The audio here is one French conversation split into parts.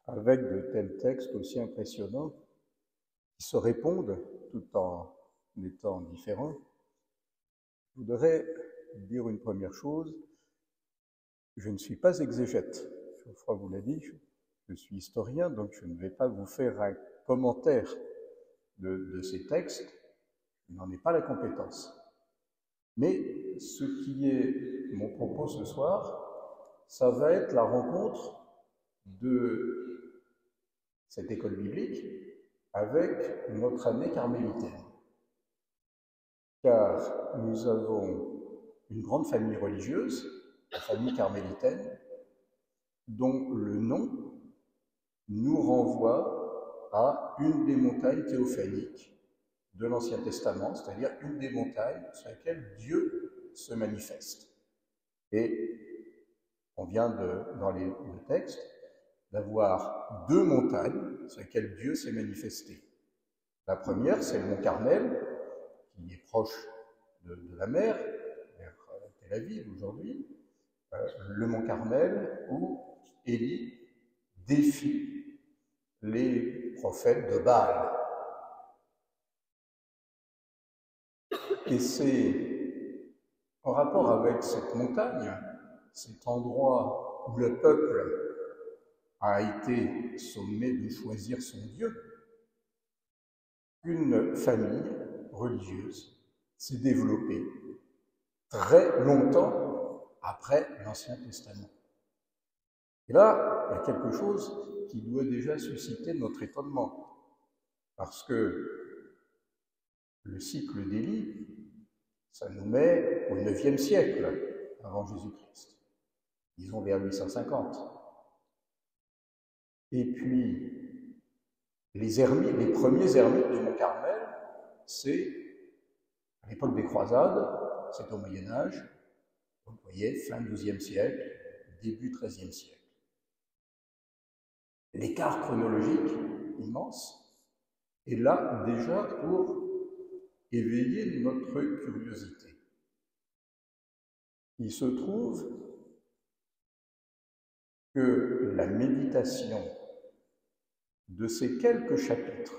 avec de tels textes aussi impressionnants qui se répondent tout en étant différents, je voudrais dire une première chose. Je ne suis pas exégète. Geoffroy vous l'a dit, je suis historien, donc je ne vais pas vous faire un commentaire de ces textes. Je n'en ai pas la compétence. Mais ce qui est mon propos ce soir, ça va être la rencontre de cette école biblique avec notre année carmélitaine. Car nous avons une grande famille religieuse, la famille carmélitaine, dont le nom nous renvoie à une des montagnes théophaniques de l'Ancien Testament, c'est-à-dire une des montagnes sur laquelle Dieu se manifeste. Et on vient dans le texte d'avoir deux montagnes sur lesquelles Dieu s'est manifesté. La première, c'est le mont Carmel, qui est proche de la mer, vers Tel Aviv aujourd'hui, le mont Carmel, où Élie défie les prophètes de Baal. Et c'est en rapport avec cette montagne, cet endroit où le peuple a été sommé de choisir son Dieu, une famille religieuse s'est développée très longtemps après l'Ancien Testament. Et là, il y a quelque chose qui doit déjà susciter notre étonnement, parce que le cycle d'Élie, ça nous met au IXe siècle avant Jésus-Christ, disons vers 850. Et puis, les premiers ermites du Mont Carmel, c'est à l'époque des croisades, c'est au Moyen-Âge, vous voyez, fin XIIe siècle, début XIIIe siècle. L'écart chronologique immense est là déjà pour éveiller notre curiosité. Il se trouve que la méditation de ces quelques chapitres,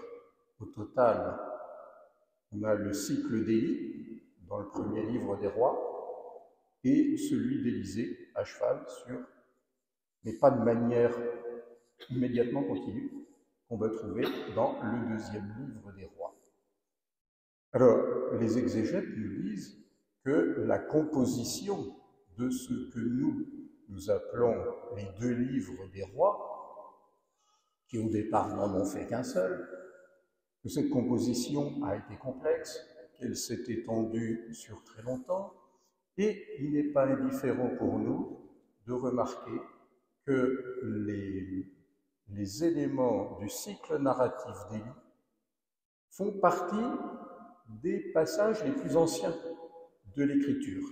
au total, on a le cycle d'Élie dans le premier livre des rois et celui d'Élisée à cheval sur, mais pas de manière immédiatement continue, qu'on va trouver dans le deuxième livre des rois. Alors, les exégètes nous disent que la composition de ce que nous appelons les deux livres des rois, qui au départ n'en ont fait qu'un seul, que cette composition a été complexe, qu'elle s'est étendue sur très longtemps, et il n'est pas indifférent pour nous de remarquer que les éléments du cycle narratif d'Élie font partie des passages les plus anciens de l'Écriture.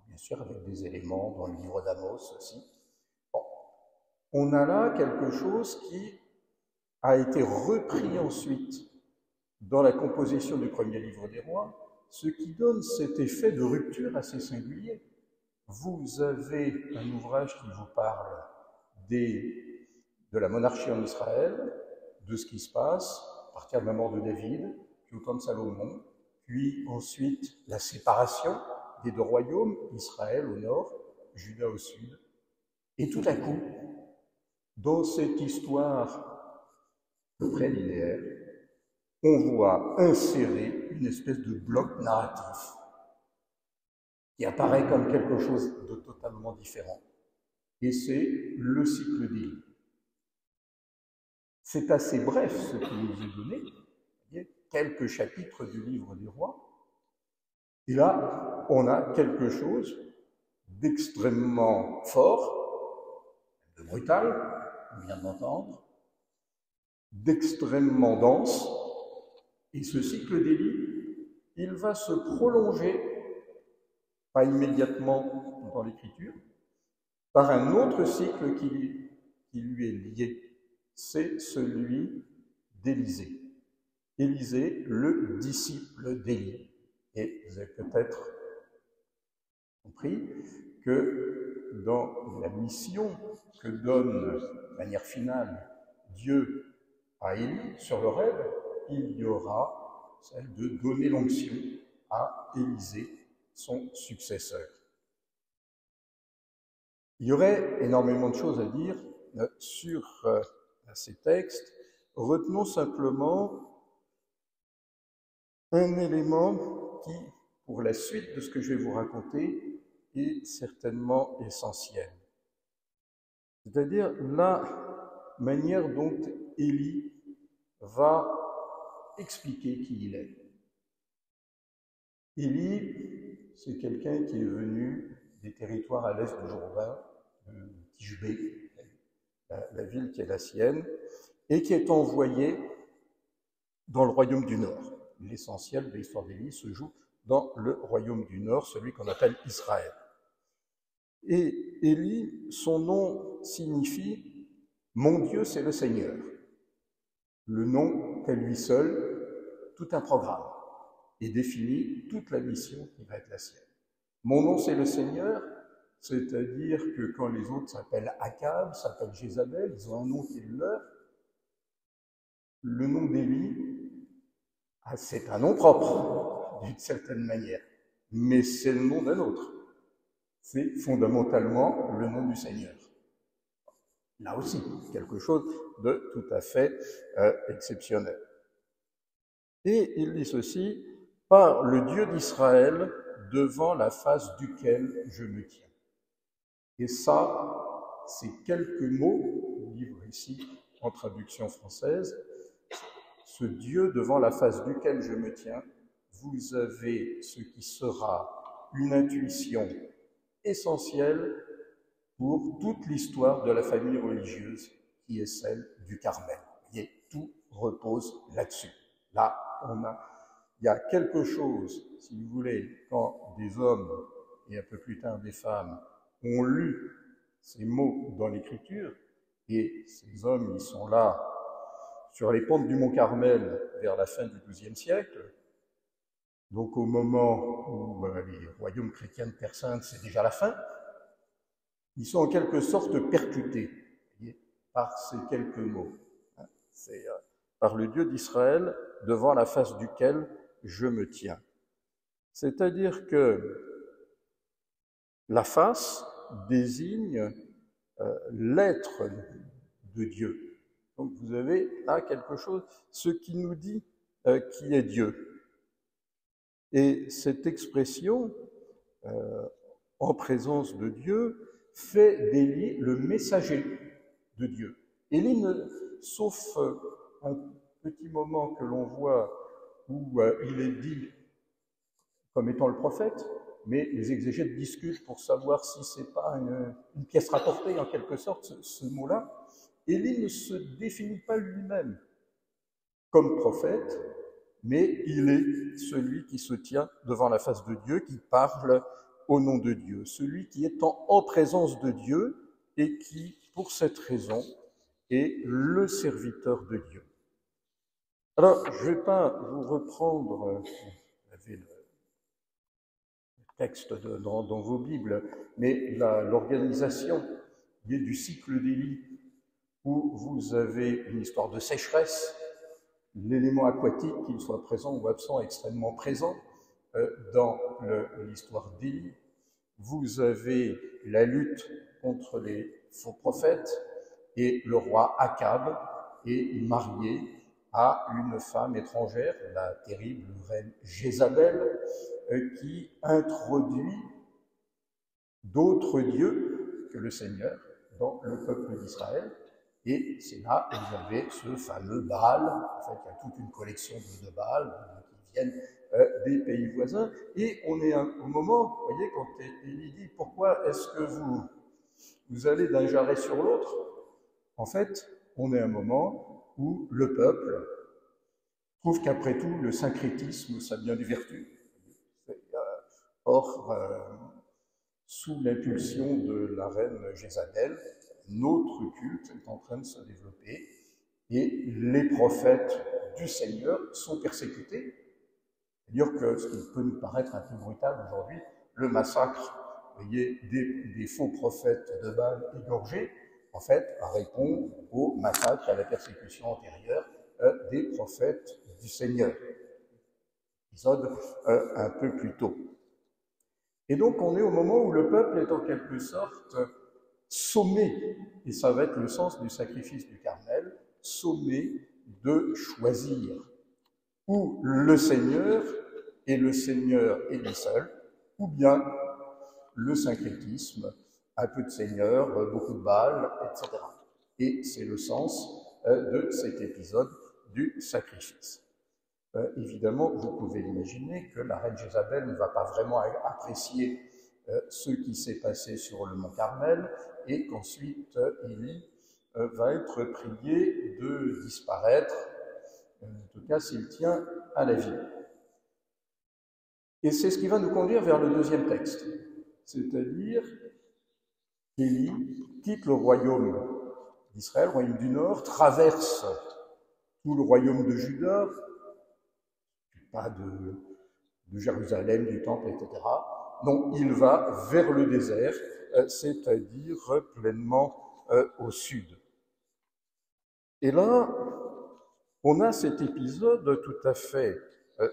Bien sûr, avec des éléments dans le livre d'Amos aussi. Bon. On a là quelque chose qui a été repris ensuite dans la composition du premier livre des rois, ce qui donne cet effet de rupture assez singulier. Vous avez un ouvrage qui vous parle de la monarchie en Israël, de ce qui se passe à partir de la mort de David, puis au temps de Salomon, puis ensuite la séparation des deux royaumes, Israël au nord, Juda au sud. Et tout à coup, dans cette histoire très linéaire, on voit insérer une espèce de bloc narratif qui apparaît comme quelque chose de totalement différent. Et c'est le cycle d'Élie. C'est assez bref ce qui nous est donné, quelques chapitres du livre des rois. Et là, on a quelque chose d'extrêmement fort, de brutal, on vient d'entendre, d'extrêmement dense. Et ce cycle d'Élie, il va se prolonger, pas immédiatement dans l'Écriture, par un autre cycle qui lui est lié. C'est celui d'Élisée. Élisée, le disciple d'Élie. Et vous avez peut-être compris que que dans la mission que donne de manière finale Dieu à Élie sur le rêve, il y aura celle de donner l'onction à Élisée, son successeur. Il y aurait énormément de choses à dire sur ces textes. Retenons simplement un élément qui, pour la suite de ce que je vais vous raconter, est certainement essentiel. C'est-à-dire la manière dont Élie va expliquer qui il est. Élie, c'est quelqu'un qui est venu des territoires à l'est du Jourdain, de Tishbé, la ville qui est la sienne, et qui est envoyé dans le royaume du Nord. L'essentiel de l'histoire d'Élie se joue dans le royaume du Nord, celui qu'on appelle Israël. Et Élie, son nom signifie « Mon Dieu, c'est le Seigneur ». Le nom qu'à lui seul, tout un programme, et définit toute la mission qui va être la sienne. Mon nom, c'est le Seigneur, c'est-à-dire que quand les autres s'appellent Akab, s'appellent Jézabel, ils ont un nom qui est le leur. Le nom d'Élie, c'est un nom propre, d'une certaine manière, mais c'est le nom d'un autre. C'est fondamentalement le nom du Seigneur. Là aussi, quelque chose de tout à fait exceptionnel. Et il dit ceci, « Par le Dieu d'Israël, devant la face duquel je me tiens. » Et ça, c'est quelques mots, livre ici en traduction française, ce Dieu devant la face duquel je me tiens, vous avez ce qui sera une intuition essentielle pour toute l'histoire de la famille religieuse qui est celle du Carmel. Vous voyez, tout repose là-dessus. Là, il y a quelque chose, si vous voulez, quand des hommes et un peu plus tard des femmes ont lu ces mots dans l'Écriture, et ces hommes, ils sont là sur les pentes du mont Carmel vers la fin du XIIe siècle, donc au moment où les royaumes chrétiens de Terre Sainte, c'est déjà la fin, ils sont en quelque sorte percutés par ces quelques mots. C'est par le Dieu d'Israël, devant la face duquel je me tiens. C'est-à-dire que la face désigne l'être de Dieu. Donc vous avez là quelque chose, ce qui nous dit qui est Dieu. Et cette expression, en présence de Dieu, fait d'Élie le messager de Dieu. Élie, sauf un petit moment que l'on voit où il est dit comme étant le prophète, mais les exégètes discutent pour savoir si ce n'est pas une pièce rapportée en quelque sorte, ce mot-là. Élie ne se définit pas lui-même comme prophète, mais il est celui qui se tient devant la face de Dieu, qui parle au nom de Dieu, celui qui est en présence de Dieu et qui, pour cette raison, est le serviteur de Dieu. Alors, je ne vais pas vous reprendre, vous avez le texte dans vos Bibles, mais l'organisation du cycle d'Élie, où vous avez une histoire de sécheresse, l'élément aquatique, qu'il soit présent ou absent, extrêmement présent dans l'histoire d'Élie. Vous avez la lutte contre les faux prophètes, et le roi Akab est marié à une femme étrangère, la terrible reine Jézabel, qui introduit d'autres dieux que le Seigneur dans le peuple d'Israël. Et c'est là où vous avez ce fameux Baal. En fait, il y a toute une collection de Baal qui viennent des pays voisins. Et on est au moment, vous voyez, quand Élie dit « Pourquoi est-ce que vous allez d'un jarret sur l'autre ?» En fait, on est à un moment où le peuple trouve qu'après tout, le syncrétisme, ça vient du vertu. Or, sous l'impulsion de la reine Jézabel, notre culte est en train de se développer et les prophètes du Seigneur sont persécutés. C'est-à-dire que, ce qui peut nous paraître un peu brutal aujourd'hui, le massacre vous voyez, des faux prophètes de Baal égorgés, en fait, répond au massacre, à la persécution antérieure des prophètes du Seigneur. Épisode un peu plus tôt. Et donc, on est au moment où le peuple est en quelque sorte sommé, et ça va être le sens du sacrifice du Carmel, sommé de choisir ou le Seigneur et le Seigneur est lui seul, ou bien le syncrétisme, un peu de Seigneur, beaucoup de Baal, etc. Et c'est le sens de cet épisode du sacrifice. Évidemment, vous pouvez imaginer que la reine Jézabel ne va pas vraiment apprécier ce qui s'est passé sur le mont Carmel et qu'ensuite Élie va être prié de disparaître, en tout cas s'il tient à la vie. Et c'est ce qui va nous conduire vers le deuxième texte, c'est-à-dire qu'Élie quitte le royaume d'Israël, le royaume du Nord, traverse tout le royaume de Juda, pas de Jérusalem, du temple, etc. Non, il va vers le désert, c'est-à-dire pleinement au sud. Et là, on a cet épisode tout à fait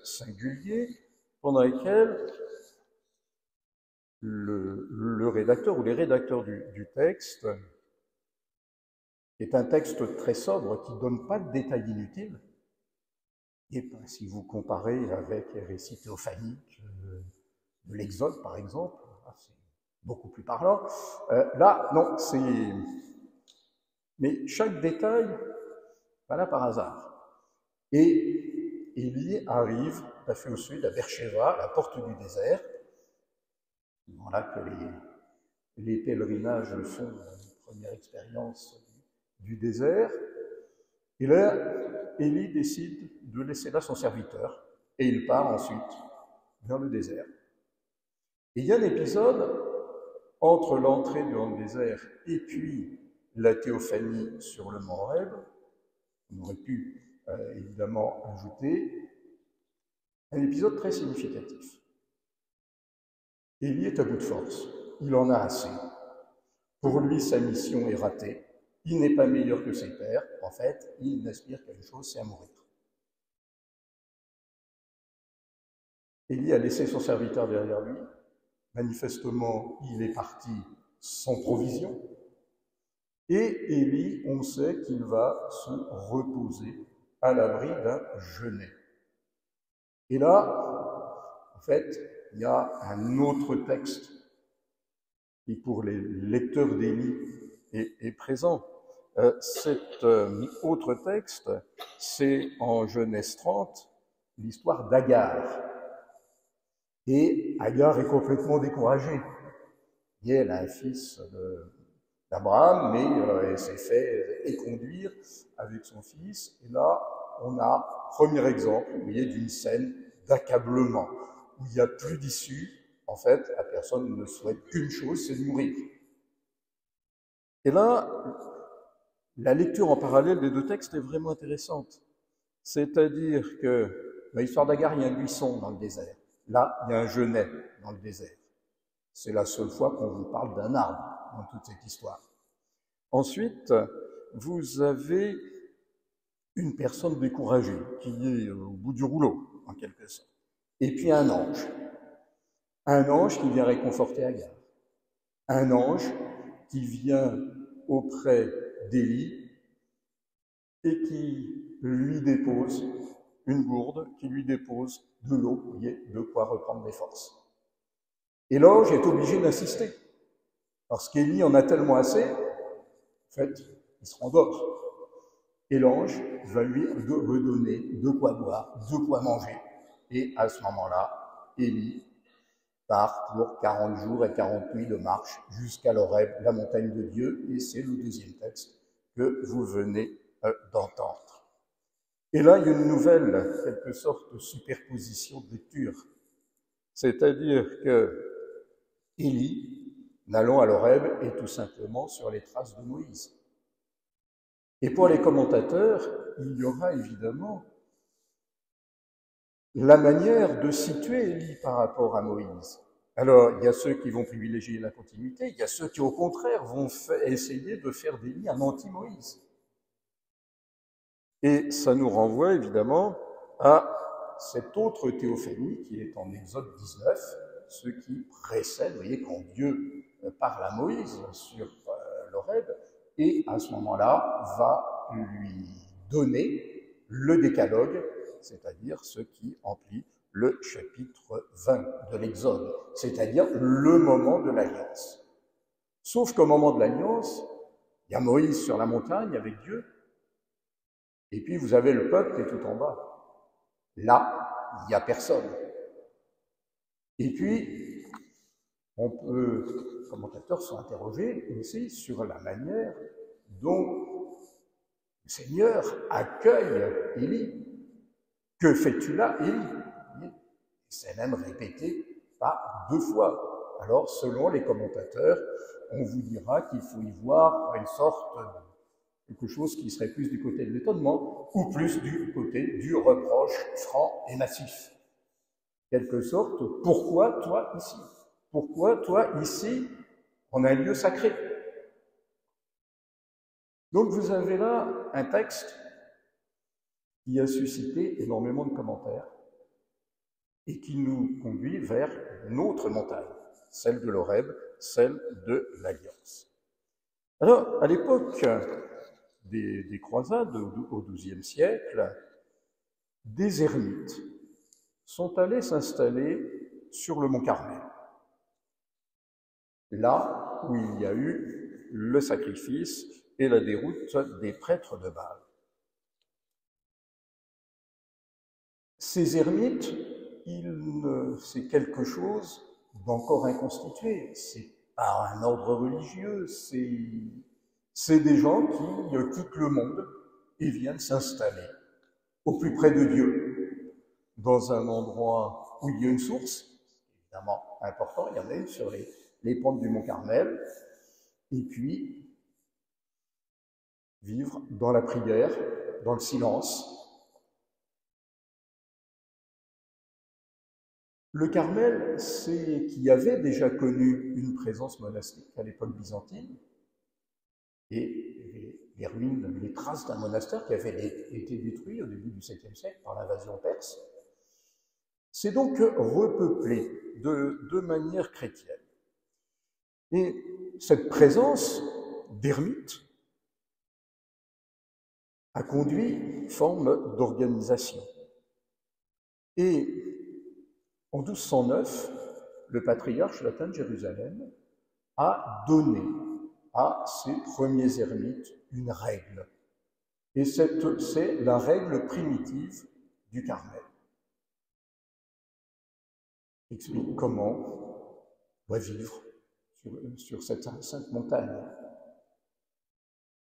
singulier pendant lequel le rédacteur ou les rédacteurs du texte, qui est un texte très sobre, qui ne donne pas de détails inutiles, et ben, si vous comparez avec les récits théophaniques de l'Exode, par exemple, c'est beaucoup plus parlant. Là, non, c'est... Mais chaque détail, voilà par hasard. Et Élie arrive, tout à fait au sud, à Beersheba, la porte du désert. Voilà que les pèlerinages font une première expérience du désert. Et là, Élie décide de laisser là son serviteur, et il part ensuite vers le désert. Et il y a un épisode entre l'entrée dans le désert et puis la théophanie sur le mont Horeb. On aurait pu évidemment ajouter un épisode très significatif. Élie est à bout de force, il en a assez. Pour lui, sa mission est ratée. Il n'est pas meilleur que ses pairs. En fait, il n'aspire qu'à une chose, c'est à mourir. Élie a laissé son serviteur derrière lui. Manifestement, il est parti sans provision. Et Élie, on sait qu'il va se reposer à l'abri d'un genêt. Et là, en fait, il y a un autre texte qui, pour les lecteurs d'Élie, est présent. Cet autre texte, c'est en Genèse 30, l'histoire d'Agar. Et Agar est complètement découragée. Elle a un fils d'Abraham, mais elle s'est fait éconduire avec son fils. Et là, on a, premier exemple, vous voyez, d'une scène d'accablement, où il n'y a plus d'issue. En fait, la personne ne souhaite qu'une chose, c'est de mourir. Et là, la lecture en parallèle des deux textes est vraiment intéressante. C'est-à-dire que, dans l'histoire d'Agar, il y a un buisson dans le désert. Là, il y a un genêt dans le désert. C'est la seule fois qu'on vous parle d'un arbre dans toute cette histoire. Ensuite, vous avez une personne découragée qui est au bout du rouleau, en quelque sorte. Et puis un ange. Un ange qui vient réconforter Agar. Un ange qui vient auprès d'Élie et qui lui dépose une gourde, qui lui dépose de l'eau, vous voyez, de quoi reprendre des forces. Et l'ange est obligé d'insister, parce qu'Élie en a tellement assez, en fait, il se rendort. Et l'ange va lui redonner de quoi boire, de quoi manger. Et à ce moment-là, Élie part pour 40 jours et 40 nuits de marche jusqu'à l'Horeb, la montagne de Dieu, et c'est le deuxième texte que vous venez d'entendre. Et là, il y a une nouvelle, quelque sorte, de superposition de lecture. C'est-à-dire que Élie, n'allant à l'Horeb, est tout simplement sur les traces de Moïse. Et pour les commentateurs, il y aura évidemment la manière de situer Élie par rapport à Moïse. Alors, il y a ceux qui vont privilégier la continuité, il y a ceux qui, au contraire, vont essayer de faire des liens anti-Moïse. Et ça nous renvoie évidemment à cette autre théophanie qui est en Exode 19, ce qui précède, vous voyez, quand Dieu parle à Moïse sur l'Horeb, et à ce moment-là va lui donner le décalogue, c'est-à-dire ce qui emplit le chapitre 20 de l'Exode, c'est-à-dire le moment de l'alliance. Sauf qu'au moment de l'alliance, il y a Moïse sur la montagne avec Dieu, et puis vous avez le peuple qui est tout en bas. Là, il n'y a personne. Et puis, les commentateurs sont interrogés aussi sur la manière dont le Seigneur accueille Élie. Que fais-tu là, Élie? C'est même répété par 2 fois. Alors, selon les commentateurs, on vous dira qu'il faut y voir une sorte de quelque chose qui serait plus du côté de l'étonnement ou plus du côté du reproche franc et massif. Quelque sorte, pourquoi toi ici? Pourquoi toi ici en un lieu sacré? Donc vous avez là un texte qui a suscité énormément de commentaires et qui nous conduit vers une autre montagne, celle de l'Horeb, celle de l'Alliance. Alors, à l'époque des croisades, au XIIe siècle, des ermites sont allés s'installer sur le mont Carmel, là où il y a eu le sacrifice et la déroute des prêtres de Baal. Ces ermites, c'est quelque chose d'encore inconstitué, c'est pas un ordre religieux, c'est des gens qui quittent le monde et viennent s'installer au plus près de Dieu, dans un endroit où il y a une source, évidemment important, il y en a une sur les pentes du mont Carmel, et puis vivre dans la prière, dans le silence. Le Carmel, c'est qui avait déjà connu une présence monastique à l'époque byzantine, et les ruines, les traces d'un monastère qui avait été détruit au début du 7e siècle par l'invasion perse. C'est donc repeuplé de manière chrétienne. Et cette présence d'ermites a conduit une forme d'organisation. Et en 1209, le patriarche latin de Jérusalem a donné à ses premiers ermites une règle. Et c'est la règle primitive du Carmel. Il explique comment on doit vivre sur cette sainte montagne.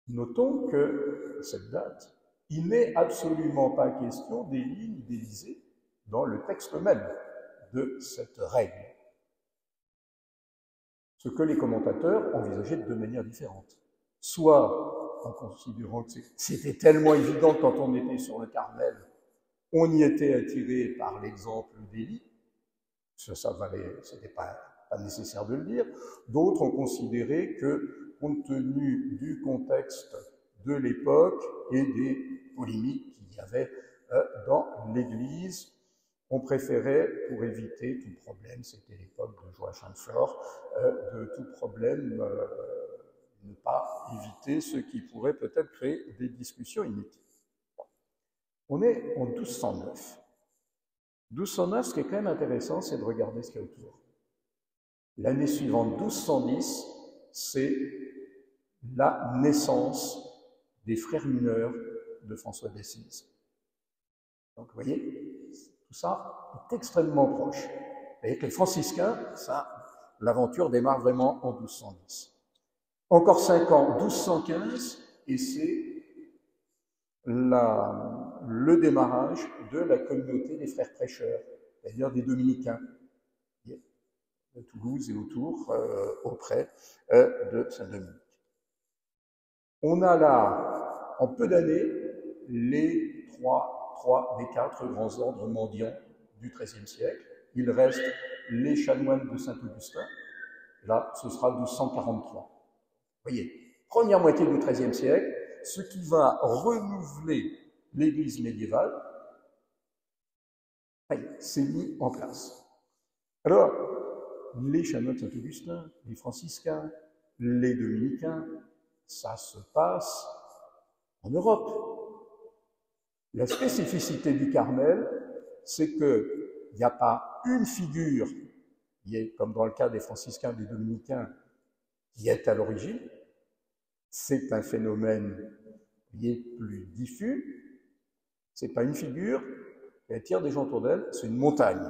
Notons que, à cette date, il n'est absolument pas question d'Élie ni d'Élisée dans le texte même de cette règle. Ce que les commentateurs envisageaient de 2 manières différentes. Soit en considérant que c'était tellement évident quand on était sur le Carmel, on y était attiré par l'exemple d'Élie, ça valait, c'était pas nécessaire de le dire. D'autres ont considéré que, compte tenu du contexte de l'époque et des polémiques qu'il y avait dans l'Église, on préférait, pour éviter tout problème, c'était l'époque de Joachim de Flore, de tout problème, ne pas éviter ce qui pourrait peut-être créer des discussions inutiles. On est en 1209. 1209, ce qui est quand même intéressant, c'est de regarder ce qu'il y a autour. L'année suivante, 1210, c'est la naissance des frères mineurs de François d'Assise. Donc, vous voyez, tout ça est extrêmement proche. Avec les franciscains, l'aventure démarre vraiment en 1210. Encore 5 ans, 1215, et c'est le démarrage de la communauté des frères prêcheurs, c'est-à-dire des dominicains, de Toulouse et autour, auprès de Saint-Dominique. On a là, en peu d'années, les 3 des 4 grands ordres mendiants du XIIIe siècle, il reste les chanoines de Saint-Augustin. Là, ce sera 1243. Vous voyez, première moitié du XIIIe siècle, ce qui va renouveler l'Église médiévale, c'est mis en place. Alors, les chanoines de Saint-Augustin, les franciscains, les dominicains, ça se passe en Europe. La spécificité du Carmel, c'est qu'il n'y a pas une figure, qui est, comme dans le cas des franciscains, des dominicains, qui est à l'origine. C'est un phénomène qui est plus diffus. Ce n'est pas une figure qui attire des gens autour d'elle, c'est une montagne.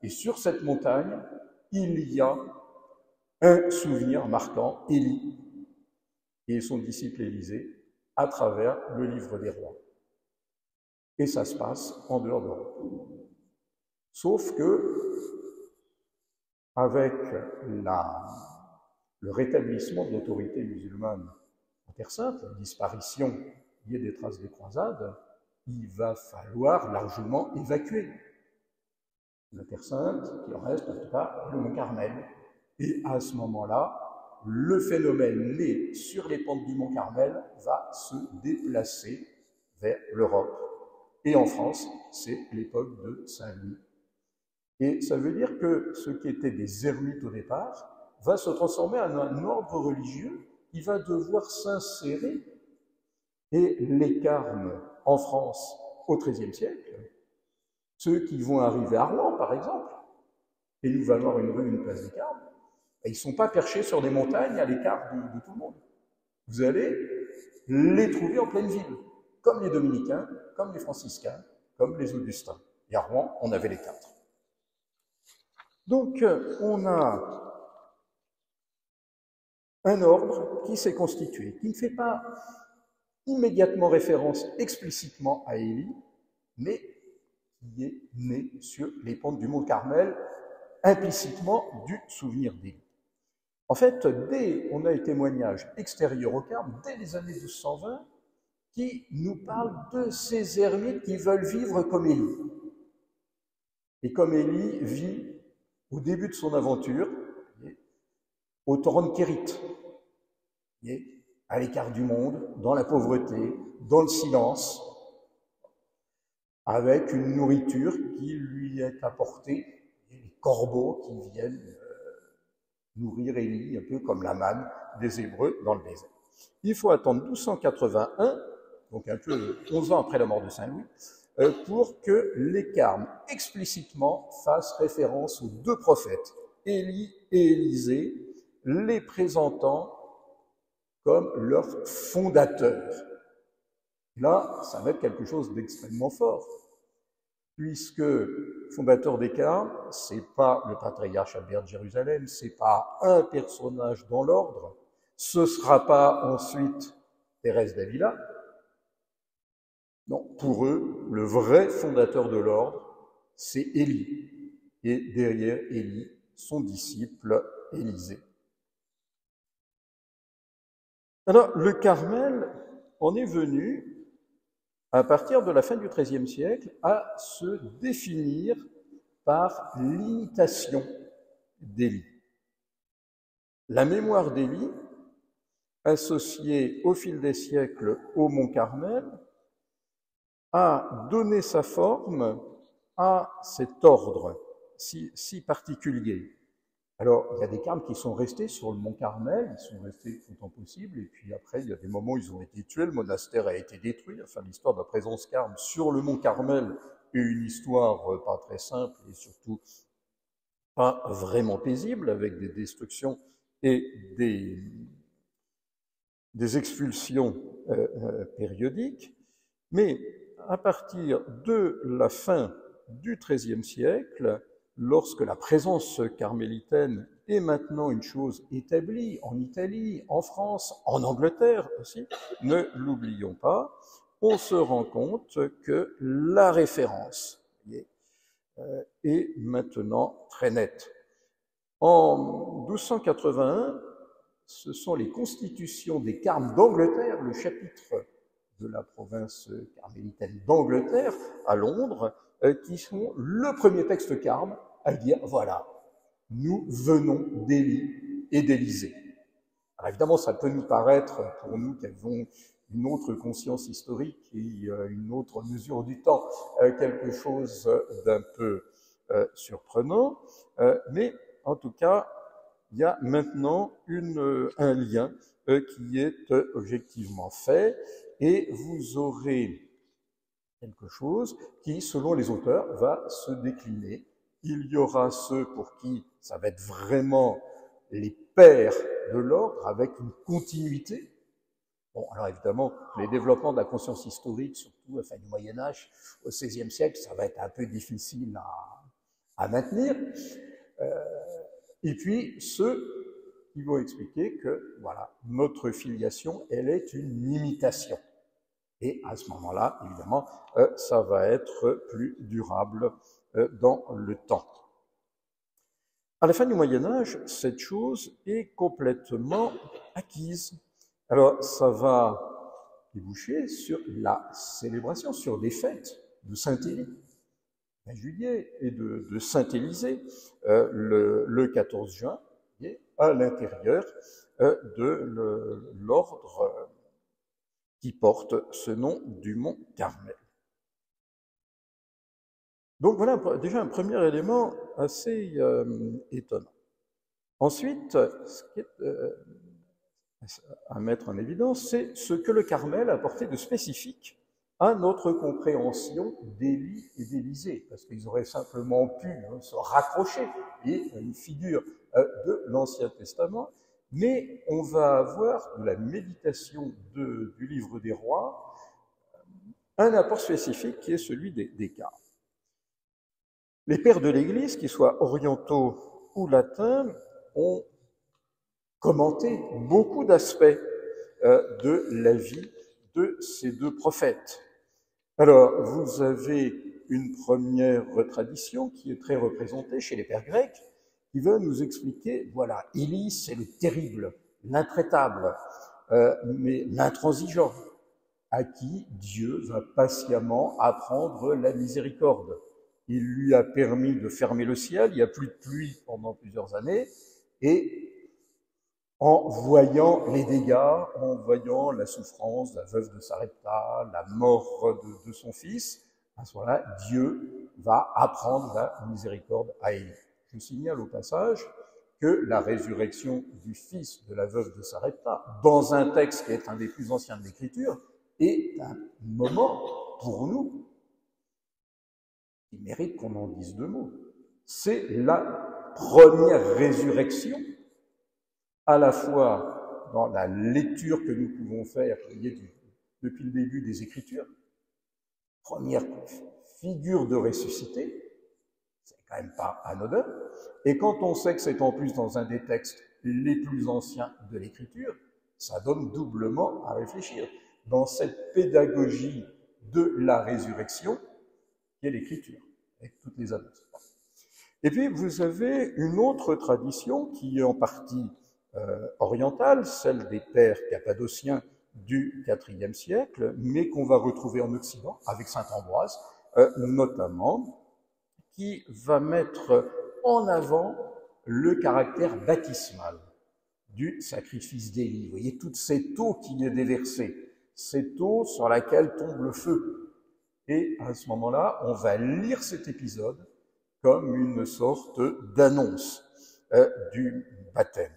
Et sur cette montagne, il y a un souvenir marquant, Élie et son disciple Élisée, à travers le livre des rois. Et ça se passe en dehors d'Europe. Sauf que, avec le rétablissement de l'autorité musulmane en Terre Sainte, la disparition liée des traces des croisades, il va falloir largement évacuer la Terre Sainte, il reste en tout cas le Mont Carmel. Et à ce moment-là, le phénomène né sur les pentes du Mont Carmel va se déplacer vers l'Europe. Et en France, c'est l'époque de Saint-Louis. Et ça veut dire que ce qui était des ermites au départ va se transformer en un ordre religieux qui va devoir s'insérer. Et les carmes en France au XIIIe siècle, ceux qui vont arriver à Rouen par exemple, et nous va avoir une rue, une place des Carmes, ils ne sont pas perchés sur des montagnes à l'écart de tout le monde. Vous allez les trouver en pleine ville, comme les dominicains, comme les franciscains, comme les augustins. Et à Rouen, on avait les quatre. Donc, on a un ordre qui s'est constitué, qui ne fait pas immédiatement référence explicitement à Élie, mais qui est né sur les pentes du Mont Carmel, implicitement du souvenir d'Élie. En fait, on a un témoignage extérieur au Carme, dès les années 1220, qui nous parle de ces ermites qui veulent vivre comme Élie. Et comme Élie vit au début de son aventure, au torrent de Kérit, à l'écart du monde, dans la pauvreté, dans le silence, avec une nourriture qui lui est apportée, et les corbeaux qui viennent nourrir Élie, un peu comme la manne des Hébreux dans le désert. Il faut attendre 1281, donc un peu 11 ans après la mort de Saint-Louis, pour que les Carmes explicitement fassent référence aux deux prophètes, Élie et Élisée, les présentant comme leurs fondateurs. Là, ça va être quelque chose d'extrêmement fort, puisque fondateur des Carmes, c'est pas le patriarche Albert de Jérusalem, c'est pas un personnage dans l'ordre, ce sera pas ensuite Thérèse d'Avila. Non, pour eux, le vrai fondateur de l'ordre, c'est Élie. Et derrière Élie, son disciple Élisée. Alors, le Carmel en est venu, à partir de la fin du XIIIe siècle, à se définir par l'imitation d'Élie. La mémoire d'Élie, associée au fil des siècles au Mont Carmel, a donné sa forme à cet ordre si particulier. Alors, il y a des carmes qui sont restés sur le Mont Carmel, ils sont restés autant possible, et puis après, il y a des moments où ils ont été tués, le monastère a été détruit, enfin, l'histoire de la présence carme sur le Mont Carmel est une histoire pas très simple, et surtout pas vraiment paisible, avec des destructions et des expulsions périodiques, mais à partir de la fin du XIIIe siècle, lorsque la présence carmélitaine est maintenant une chose établie en Italie, en France, en Angleterre aussi, ne l'oublions pas, on se rend compte que la référence est maintenant très nette. En 1281, ce sont les constitutions des Carmes d'Angleterre, le chapitre de la province carmélitaine d'Angleterre, à Londres, qui sont le premier texte carme à dire, voilà, nous venons d'Élie et d'Élysée. Alors évidemment, ça peut nous paraître, pour nous qui avons une autre conscience historique et une autre mesure du temps, quelque chose d'un peu surprenant, mais en tout cas, il y a maintenant un lien qui est objectivement fait, et vous aurez quelque chose qui, selon les auteurs, va se décliner. Il y aura ceux pour qui ça va être vraiment les pères de l'ordre, avec une continuité. Bon, alors évidemment, les développements de la conscience historique, surtout à la fin du Moyen-Âge, au XVIe siècle, ça va être un peu difficile à maintenir. Et puis, ceux qui vont expliquer que, voilà, notre filiation, elle est une imitation. Et à ce moment-là, évidemment, ça va être plus durable dans le temps. À la fin du Moyen-Âge, cette chose est complètement acquise. Alors, ça va déboucher sur la célébration, sur des fêtes de Saint-Élie, de juillet, et de Saint-Élysée, le 14 juin, à l'intérieur de l'ordre qui porte ce nom du mont Carmel. Donc voilà déjà un premier élément assez étonnant. Ensuite, ce qui est à mettre en évidence, c'est ce que le Carmel a apporté de spécifique à notre compréhension d'Élie et d'Élysée, parce qu'ils auraient simplement pu se raccrocher à une figure de l'Ancien Testament, mais on va avoir de la méditation du livre des rois un apport spécifique qui est celui des cas. Les pères de l'Église, qu'ils soient orientaux ou latins, ont commenté beaucoup d'aspects de la vie de ces deux prophètes. Alors, vous avez une première tradition qui est très représentée chez les pères grecs, qui va nous expliquer, voilà, Élie, c'est le terrible, l'intraitable, mais l'intransigeant, à qui Dieu va patiemment apprendre la miséricorde. Il lui a permis de fermer le ciel, il n'y a plus de pluie pendant plusieurs années, et en voyant les dégâts, en voyant la souffrance de la veuve de Sarepta, la mort de son fils, à ce moment-là, Dieu va apprendre la miséricorde à Élie. Je signale au passage que la résurrection du fils de la veuve de Sarepta, dans un texte qui est un des plus anciens de l'Écriture, est un moment pour nous qui mérite qu'on en dise deux mots. C'est la première résurrection, à la fois dans la lecture que nous pouvons faire depuis le début des Écritures, première figure de ressuscité, c'est quand même pas anodin, et quand on sait que c'est en plus dans un des textes les plus anciens de l'Écriture, ça donne doublement à réfléchir. Dans cette pédagogie de la résurrection, qui est l'Écriture, avec toutes les annonces. Et puis, vous avez une autre tradition qui est en partie orientale, celle des pères cappadociens du IVe siècle, mais qu'on va retrouver en Occident, avec saint Ambroise notamment, qui va mettre en avant le caractère baptismal du sacrifice d'Élie. Vous voyez, toute cette eau qui est déversée, cette eau sur laquelle tombe le feu. Et à ce moment-là, on va lire cet épisode comme une sorte d'annonce du baptême.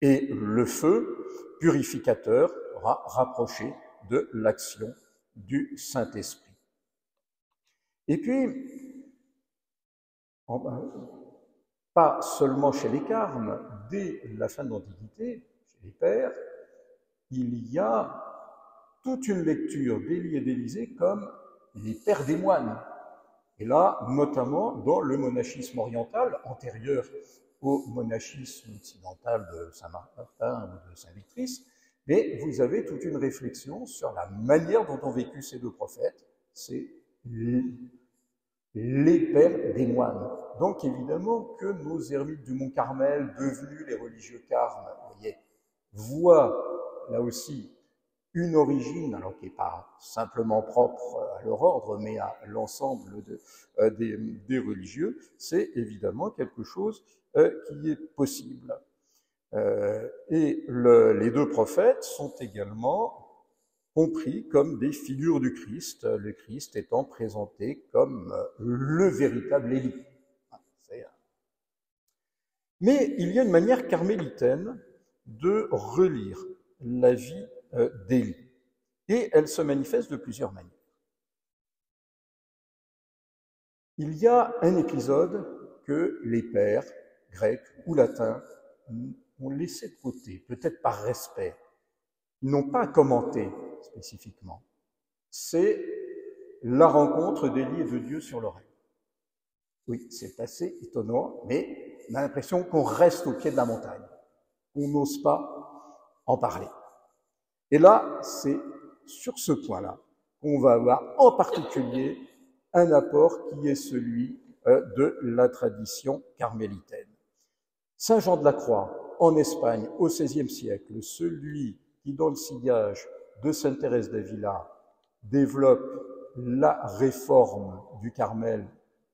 Et le feu purificateur sera rapproché de l'action du Saint-Esprit. Et puis, pas seulement chez les carmes, dès la fin de l'Antiquité, chez les pères, il y a toute une lecture d'Élie et d'Élysée comme les pères des moines. Et là, notamment dans le monachisme oriental, antérieur au monachisme occidental de Saint-Martin ou de Saint-Victrice, mais vous avez toute une réflexion sur la manière dont ont vécu ces deux prophètes, c'est les pères des moines. Donc évidemment que nos ermites du Mont Carmel, devenus les religieux carmes, vous voyez, voient là aussi une origine, alors qui n'est pas simplement propre à leur ordre, mais à l'ensemble des religieux, c'est évidemment quelque chose qui est possible. Et les deux prophètes sont également compris comme des figures du Christ, le Christ étant présenté comme le véritable Élie. Mais il y a une manière carmélitaine de relire la vie d'Élie, et elle se manifeste de plusieurs manières. Il y a un épisode que les pères grecs ou latins ont laissé de côté, peut-être par respect. Ils n'ont pas commenté spécifiquement. C'est la rencontre d'Élie et de Dieu sur l'oreille. Oui, c'est assez étonnant, mais on a l'impression qu'on reste au pied de la montagne. On n'ose pas en parler. Et là, c'est sur ce point-là qu'on va avoir en particulier un apport qui est celui de la tradition carmélitaine. Saint Jean de la Croix, en Espagne, au XVIe siècle, celui qui, dans le sillage de Sainte Thérèse d'Avila, développe la réforme du Carmel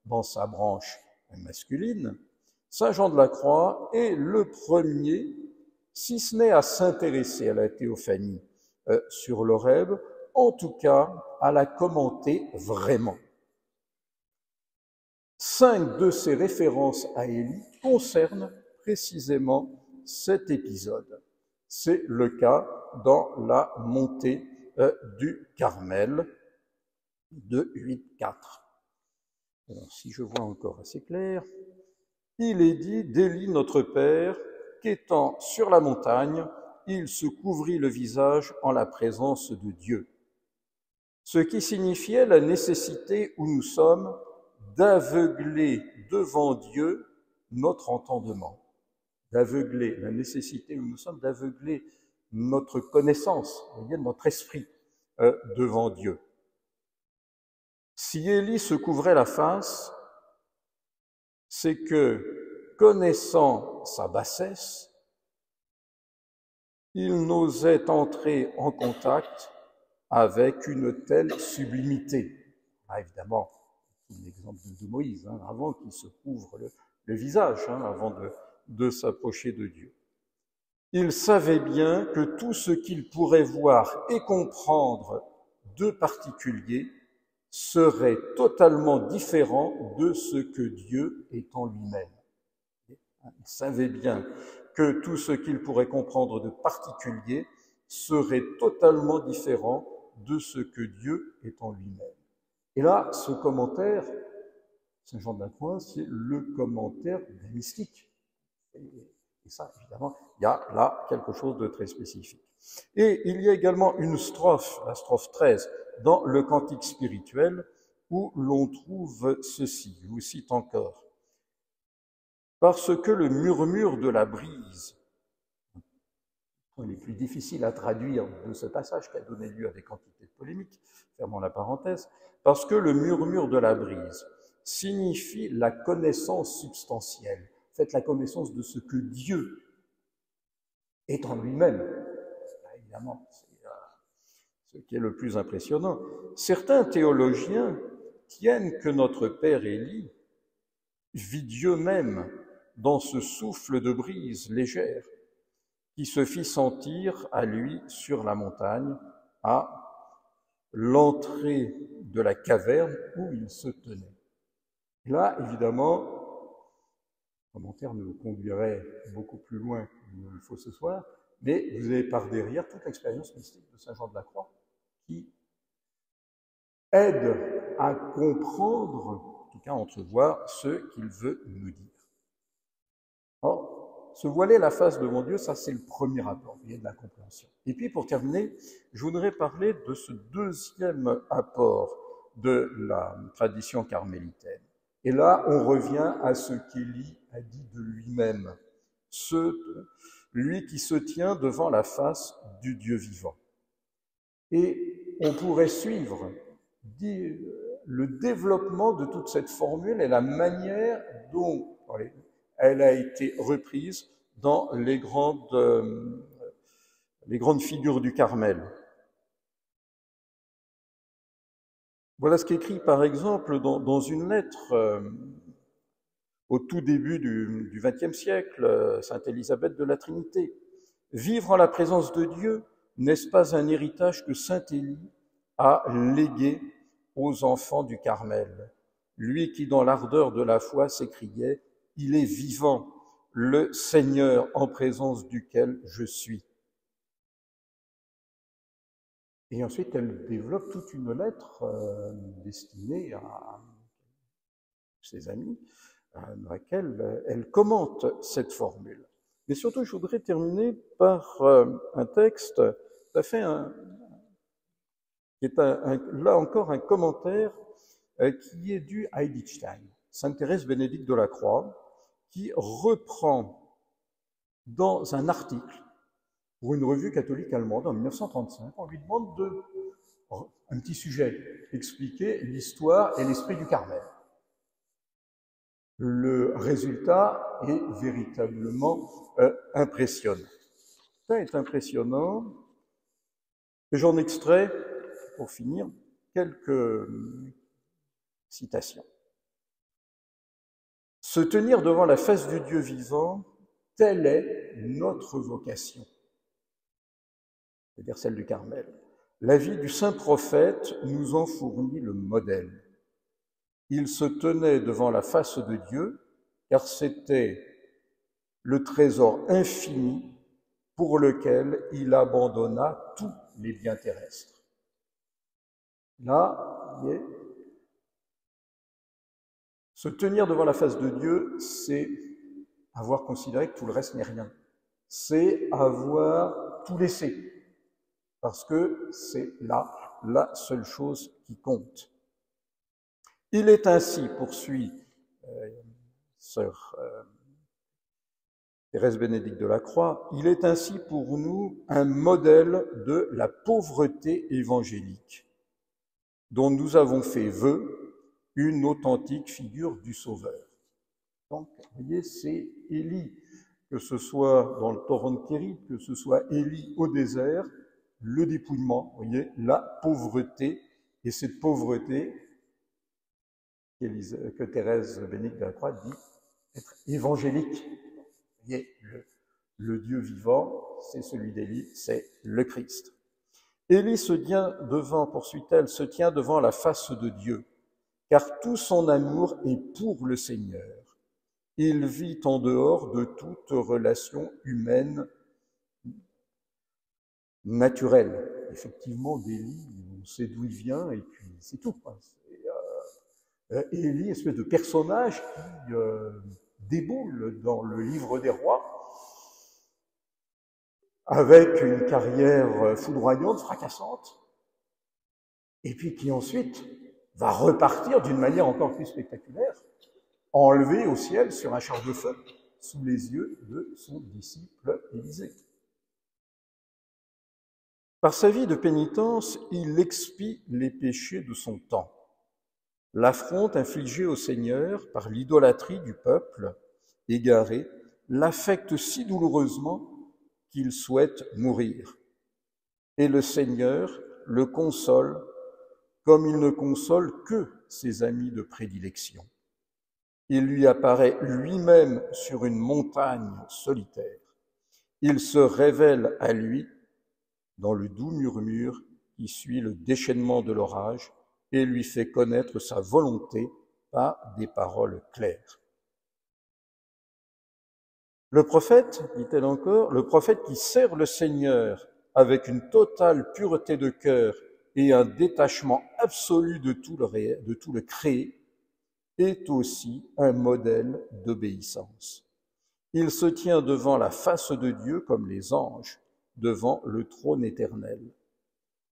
dans sa branche masculine, Saint Jean de la Croix est le premier, si ce n'est à s'intéresser à la théophanie sur l'Horeb, en tout cas à la commenter vraiment. 5 de ses références à Élie concernent précisément cet épisode. C'est le cas dans la montée du Carmel de 8.4. Alors, si je vois encore assez clair, il est dit d'Élie notre Père qu'étant sur la montagne, il se couvrit le visage en la présence de Dieu. Ce qui signifiait la nécessité où nous sommes d'aveugler devant Dieu notre entendement, d'aveugler, la nécessité où nous sommes d'aveugler notre connaissance, notre esprit devant Dieu. Si Élie se couvrait la face, c'est que, connaissant sa bassesse, il n'osait entrer en contact avec une telle sublimité. Ah, évidemment, c'est l'exemple de Moïse, avant qu'il se couvre le visage, avant de s'approcher de Dieu. Il savait bien que tout ce qu'il pourrait voir et comprendre de particulier serait totalement différent de ce que Dieu est en lui-même. Il savait bien que tout ce qu'il pourrait comprendre de particulier serait totalement différent de ce que Dieu est en lui-même. Et là, ce commentaire, Saint Jean de la Croix, c'est le commentaire des mystiques. Et ça, évidemment, il y a là quelque chose de très spécifique. Et il y a également une strophe, la strophe 13, dans le Cantique spirituel, où l'on trouve ceci, je vous cite encore. Parce que le murmure de la brise, il est plus difficile à traduire de ce passage qui a donné lieu à des quantités de polémiques, fermons la parenthèse, parce que le murmure de la brise signifie la connaissance substantielle, en fait la connaissance de ce que Dieu est en lui-même. Évidemment, c'est ce qui est le plus impressionnant. Certains théologiens tiennent que notre Père Élie vit Dieu même dans ce souffle de brise légère qui se fit sentir à lui sur la montagne, à l'entrée de la caverne où il se tenait. Et là, évidemment, le commentaire nous conduirait beaucoup plus loin qu'il ne le faut ce soir, mais vous avez par derrière toute l'expérience mystique de Saint Jean de la Croix qui aide à comprendre, en tout cas à entrevoir, ce qu'il veut nous dire. Or, se voiler la face devant Dieu, ça c'est le premier apport, il y a de la compréhension. Et puis pour terminer, je voudrais parler de ce deuxième apport de la tradition carmélitaine. Et là, on revient à ce qu'Élie a dit de lui-même, lui qui se tient devant la face du Dieu vivant. Et on pourrait suivre le développement de toute cette formule et la manière dont elle a été reprise dans les grandes figures du Carmel. Voilà ce qu'écrit par exemple dans une lettre au tout début du XXe siècle, Sainte Élisabeth de la Trinité. Vivre en la présence de Dieu, n'est-ce pas un héritage que saint Élie a légué aux enfants du Carmel? Lui qui, dans l'ardeur de la foi, s'écriait « Il est vivant, le Seigneur en présence duquel je suis ». Et ensuite, elle développe toute une lettre destinée à ses amis, dans laquelle elle commente cette formule. Mais surtout, je voudrais terminer par un texte tout à fait qui est là encore un commentaire qui est dû à Edith Stein, Sainte Thérèse Bénédicte de la Croix, qui reprend dans un article pour une revue catholique allemande en 1935, on lui demande un petit sujet, expliquer l'histoire et l'esprit du Carmel. Le résultat est véritablement impressionnant. Ça est impressionnant. Et j'en extrais, pour finir, quelques citations. Se tenir devant la face du Dieu vivant, telle est notre vocation, c'est-à-dire celle du Carmel. La vie du saint prophète nous en fournit le modèle. Il se tenait devant la face de Dieu, car c'était le trésor infini pour lequel il abandonna tous les biens terrestres. Là, se tenir devant la face de Dieu, c'est avoir considéré que tout le reste n'est rien. C'est avoir tout laissé, parce que c'est là la seule chose qui compte. Il est ainsi, poursuit sœur Thérèse Bénédicte de la Croix, il est ainsi pour nous un modèle de la pauvreté évangélique, dont nous avons fait vœu une authentique figure du Sauveur. Donc, vous voyez, c'est Élie, que ce soit dans le torrent de Kérit, que ce soit Élie au désert, le dépouillement, vous voyez, la pauvreté, et cette pauvreté que Thérèse Bénédicte de la Croix dit être évangélique. Vous voyez, le Dieu vivant, c'est celui d'Élie, c'est le Christ. Élie se tient devant, poursuit-elle, se tient devant la face de Dieu, car tout son amour est pour le Seigneur. Il vit en dehors de toute relation humaine naturelle. Effectivement, d'Élie, on sait d'où il vient, et puis c'est tout. Élie, espèce de personnage qui déboule dans le livre des rois, avec une carrière foudroyante, fracassante, et puis qui ensuite va repartir d'une manière encore plus spectaculaire, enlevé au ciel sur un char de feu, sous les yeux de son disciple Élisée. Par sa vie de pénitence, il expie les péchés de son temps. L'affront infligé au Seigneur par l'idolâtrie du peuple égaré l'affecte si douloureusement qu'il souhaite mourir. Et le Seigneur le console comme il ne console que ses amis de prédilection. Il lui apparaît lui-même sur une montagne solitaire. Il se révèle à lui dans le doux murmure qui suit le déchaînement de l'orage et lui fait connaître sa volonté par des paroles claires. Le prophète, dit-elle encore, le prophète qui sert le Seigneur avec une totale pureté de cœur et un détachement absolu de tout le créé, est aussi un modèle d'obéissance. Il se tient devant la face de Dieu comme les anges, devant le trône éternel,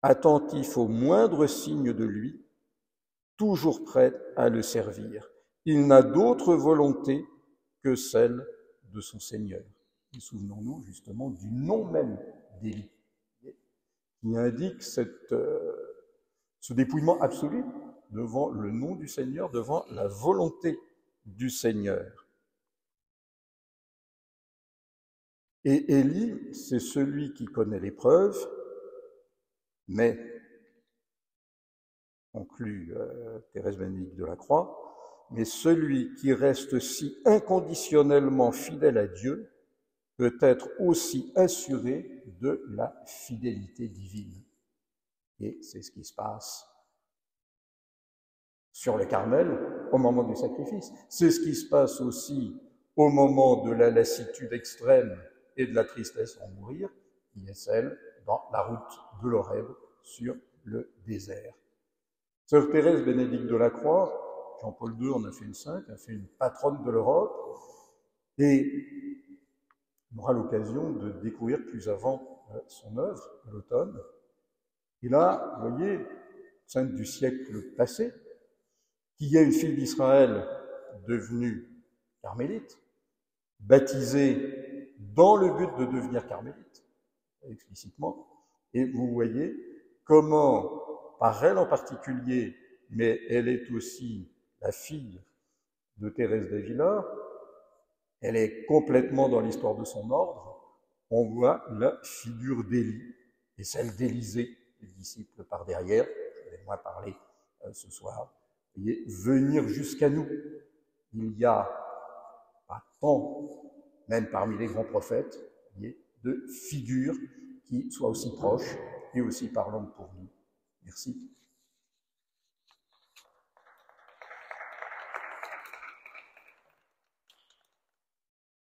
attentif au moindre signe de lui, toujours prêt à le servir. Il n'a d'autre volonté que celle de son Seigneur. Et souvenons-nous justement du nom même d'Élie, qui indique ce dépouillement absolu devant le nom du Seigneur, devant la volonté du Seigneur. Et Élie, c'est celui qui connaît l'épreuve, mais conclut Thérèse Bénédicte de la Croix, mais celui qui reste si inconditionnellement fidèle à Dieu peut être aussi assuré de la fidélité divine. Et c'est ce qui se passe sur le Carmel au moment du sacrifice. C'est ce qui se passe aussi au moment de la lassitude extrême et de la tristesse en mourir, qui est celle dans la route de l'Horeb sur le désert. Sœur Thérèse Bénédicte de la Croix, Jean-Paul II en a fait une sainte, a fait une patronne de l'Europe, et on aura l'occasion de découvrir plus avant son œuvre à l'automne. Et là, vous voyez, sainte du siècle passé, qui est une fille d'Israël devenue carmélite, baptisée dans le but de devenir carmélite, explicitement. Et vous voyez comment, par elle en particulier, mais elle est aussi la fille de Thérèse d'Avila, elle est complètement dans l'histoire de son ordre, on voit la figure d'Élie et celle d'Élisée, les disciples par derrière, je vais moins parler ce soir. Vous voyez, venir jusqu'à nous. Il y a pas tant, même parmi les grands prophètes, vous voyez, de figures qui soient aussi proches et aussi parlantes pour nous. Merci.